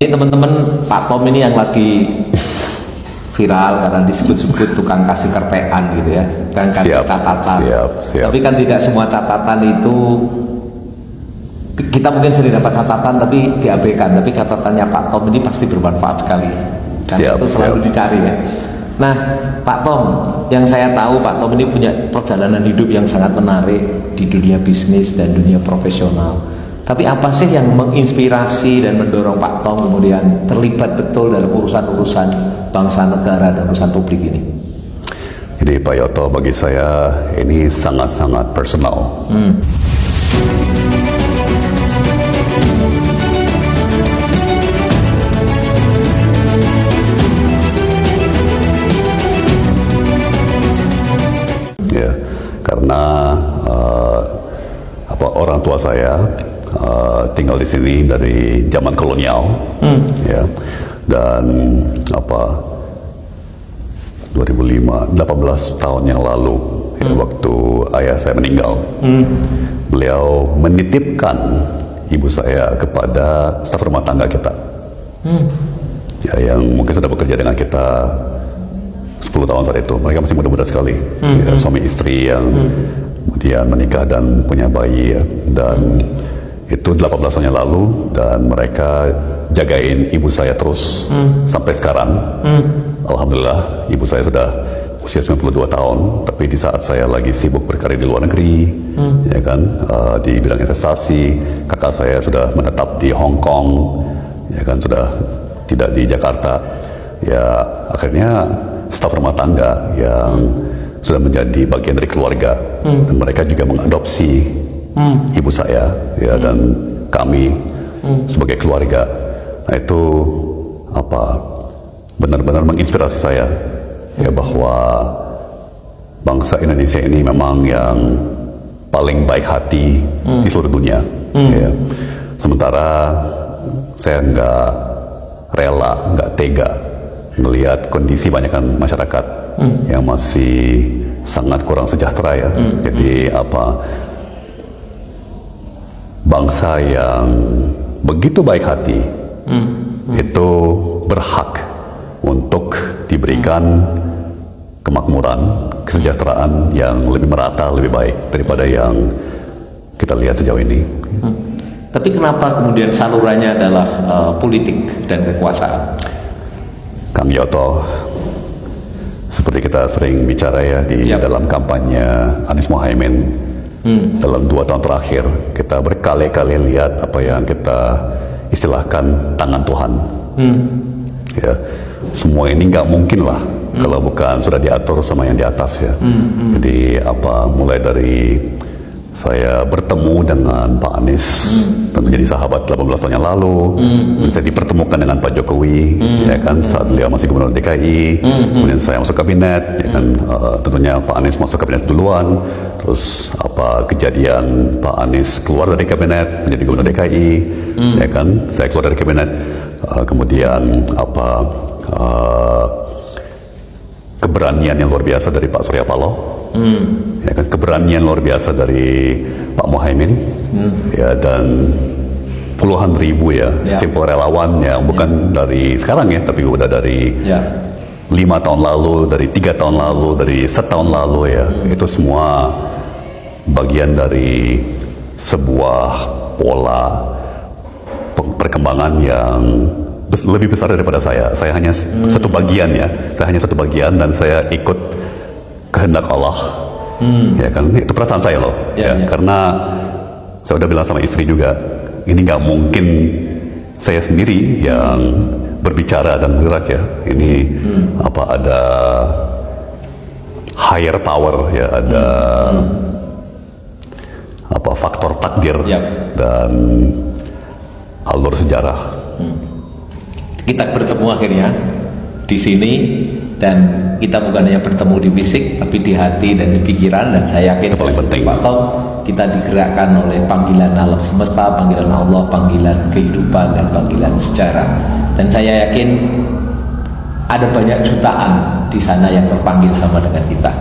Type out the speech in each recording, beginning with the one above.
Ini teman-teman, Pak Tom ini yang lagi viral karena disebut-sebut tukang kasih kerpean gitu ya, tukang kasih catatan. Siap. Tapi kan tidak semua catatan itu, kita mungkin sering dapat catatan tapi diabaikan, tapi catatannya Pak Tom ini pasti bermanfaat sekali. Dan itu selalu dicari ya. Nah, Pak Tom, yang saya tahu Pak Tom ini punya perjalanan hidup yang sangat menarik di dunia bisnis dan dunia profesional. Tapi apa sih yang menginspirasi dan mendorong Pak Tom kemudian terlibat betul dalam urusan-urusan bangsa negara dan urusan publik ini? Jadi Pak Yoto, bagi saya ini sangat-sangat personal. Ya, karena orang tua saya tinggal di sini dari zaman kolonial, ya, dan 2005, 18 tahun yang lalu, ya, waktu ayah saya meninggal, beliau menitipkan ibu saya kepada staf rumah tangga kita, ya, yang mungkin sudah bekerja dengan kita 10 tahun saat itu. Mereka masih muda-muda sekali, ya, suami istri yang kemudian menikah dan punya bayi, ya. Dan itu 18 tahun yang lalu, dan mereka jagain ibu saya terus sampai sekarang. Alhamdulillah, ibu saya sudah usia 92 tahun, tapi di saat saya lagi sibuk berkarir di luar negeri, ya kan, di bidang investasi, kakak saya sudah menetap di Hong Kong, ya kan, sudah tidak di Jakarta. Ya, akhirnya staf rumah tangga yang sudah menjadi bagian dari keluarga, dan mereka juga mengadopsi ibu saya, ya, dan kami sebagai keluarga. Nah, itu benar-benar menginspirasi saya, ya, bahwa bangsa Indonesia ini memang yang paling baik hati di seluruh dunia, ya. Sementara saya nggak rela, nggak tega melihat kondisi banyakkan masyarakat yang masih sangat kurang sejahtera, ya. Jadi bangsa yang begitu baik hati itu berhak untuk diberikan kemakmuran, kesejahteraan yang lebih merata, lebih baik daripada yang kita lihat sejauh ini. Tapi kenapa kemudian salurannya adalah politik dan kekuasaan? Kang Yoto, seperti kita sering bicara, ya, di dalam kampanye Anies Mohaimin, dalam 2 tahun terakhir kita berkali-kali lihat apa yang kita istilahkan tangan Tuhan. Ya, semua ini nggak mungkin lah kalau bukan sudah diatur sama yang di atas, ya. Jadi mulai dari saya bertemu dengan Pak Anies dan menjadi sahabat 18 tahun yang lalu, saya dipertemukan dengan Pak Jokowi, ya kan, saat beliau masih gubernur DKI, kemudian saya masuk kabinet, ya kan, tentunya Pak Anies masuk kabinet duluan, terus kejadian Pak Anies keluar dari kabinet menjadi gubernur DKI, ya kan, saya keluar dari kabinet, kemudian keberanian yang luar biasa dari Pak Surya Paloh, ya kan, keberanian luar biasa dari Pak Mohaimin, ya, dan puluhan ribu, ya, simpel relawan yang bukan dari sekarang, ya, tapi udah dari 5 tahun lalu, dari 3 tahun lalu, dari setahun lalu, ya. Itu semua bagian dari sebuah pola perkembangan yang lebih besar daripada saya. Saya hanya satu bagian, ya. Saya hanya satu bagian, dan saya ikut kehendak Allah, ya kan. Itu perasaan saya loh, ya. Karena saya udah bilang sama istri juga, ini nggak mungkin saya sendiri yang berbicara dan bergerak, ya. Ini ada higher power, ya, ada faktor takdir dan alur sejarah. Kita bertemu akhirnya di sini, dan kita bukan hanya bertemu di fisik, tapi di hati dan di pikiran. Dan saya yakin seperti Pak Tom, kita digerakkan oleh panggilan alam semesta, panggilan Allah, panggilan kehidupan, dan panggilan sejarah. Dan saya yakin ada banyak jutaan di sana yang terpanggil sama dengan kita.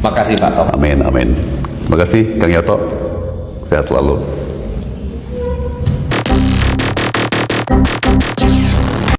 Makasih Pak Tom. Amin, amin. Terima kasih Kang Yoto. Sehat selalu.